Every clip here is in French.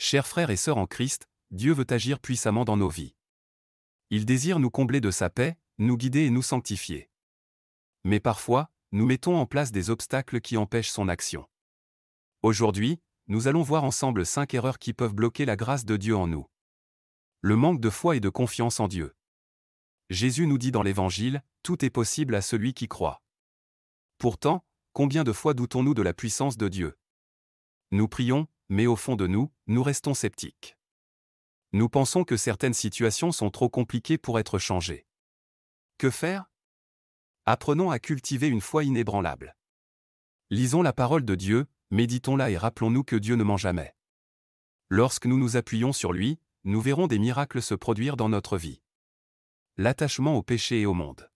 Chers frères et sœurs en Christ, Dieu veut agir puissamment dans nos vies. Il désire nous combler de sa paix, nous guider et nous sanctifier. Mais parfois, nous mettons en place des obstacles qui empêchent son action. Aujourd'hui, nous allons voir ensemble 5 erreurs qui peuvent bloquer la grâce de Dieu en nous. Le manque de foi et de confiance en Dieu. Jésus nous dit dans l'Évangile, « Tout est possible à celui qui croit ». Pourtant, combien de fois doutons-nous de la puissance de Dieu? Nous prions, mais au fond de nous, nous restons sceptiques. Nous pensons que certaines situations sont trop compliquées pour être changées. Que faire? Apprenons à cultiver une foi inébranlable. Lisons la parole de Dieu, méditons-la et rappelons-nous que Dieu ne ment jamais. Lorsque nous nous appuyons sur lui, nous verrons des miracles se produire dans notre vie. L'attachement au péché et au monde.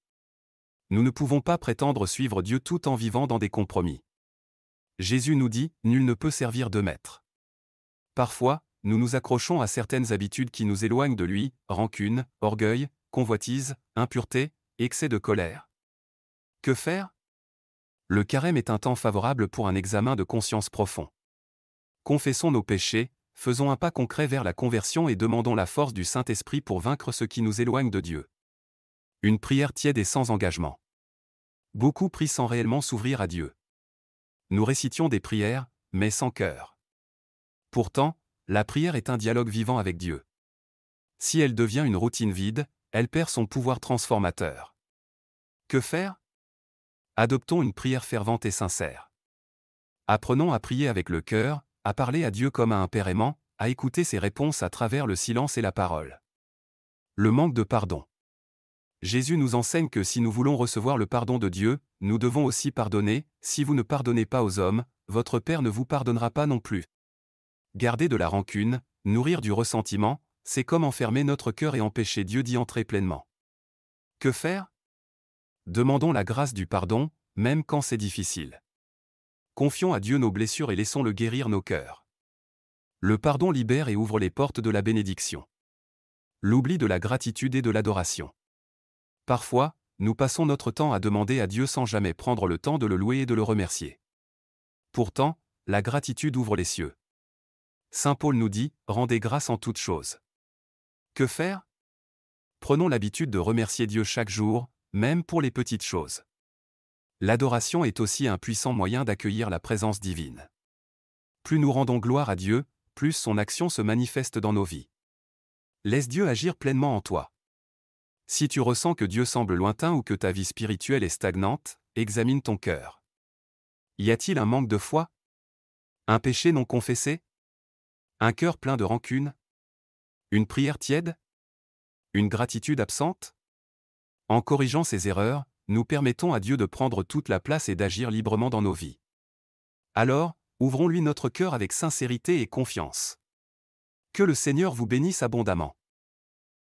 Nous ne pouvons pas prétendre suivre Dieu tout en vivant dans des compromis. Jésus nous dit, « Nul ne peut servir deux maîtres ». Parfois, nous nous accrochons à certaines habitudes qui nous éloignent de lui, rancune, orgueil, convoitise, impureté, excès de colère. Que faire? Le carême est un temps favorable pour un examen de conscience profond. Confessons nos péchés, faisons un pas concret vers la conversion et demandons la force du Saint-Esprit pour vaincre ce qui nous éloigne de Dieu. Une prière tiède et sans engagement. Beaucoup prient sans réellement s'ouvrir à Dieu. Nous récitions des prières, mais sans cœur. Pourtant, la prière est un dialogue vivant avec Dieu. Si elle devient une routine vide, elle perd son pouvoir transformateur. Que faire? Adoptons une prière fervente et sincère. Apprenons à prier avec le cœur, à parler à Dieu comme à un père aimant, à écouter ses réponses à travers le silence et la parole. Le manque de pardon. Jésus nous enseigne que si nous voulons recevoir le pardon de Dieu, nous devons aussi pardonner. Si vous ne pardonnez pas aux hommes, votre Père ne vous pardonnera pas non plus. Garder de la rancune, nourrir du ressentiment, c'est comme enfermer notre cœur et empêcher Dieu d'y entrer pleinement. Que faire? Demandons la grâce du pardon, même quand c'est difficile. Confions à Dieu nos blessures et laissons-le guérir nos cœurs. Le pardon libère et ouvre les portes de la bénédiction. L'oubli de la gratitude et de l'adoration. Parfois, nous passons notre temps à demander à Dieu sans jamais prendre le temps de le louer et de le remercier. Pourtant, la gratitude ouvre les cieux. Saint Paul nous dit, « Rendez grâce en toutes choses ». Que faire? Prenons l'habitude de remercier Dieu chaque jour, même pour les petites choses. L'adoration est aussi un puissant moyen d'accueillir la présence divine. Plus nous rendons gloire à Dieu, plus son action se manifeste dans nos vies. Laisse Dieu agir pleinement en toi. Si tu ressens que Dieu semble lointain ou que ta vie spirituelle est stagnante, examine ton cœur. Y a-t-il un manque de foi? Un péché non confessé? Un cœur plein de rancune? Une prière tiède? Une gratitude absente? En corrigeant ces erreurs, nous permettons à Dieu de prendre toute la place et d'agir librement dans nos vies. Alors, ouvrons-lui notre cœur avec sincérité et confiance. Que le Seigneur vous bénisse abondamment.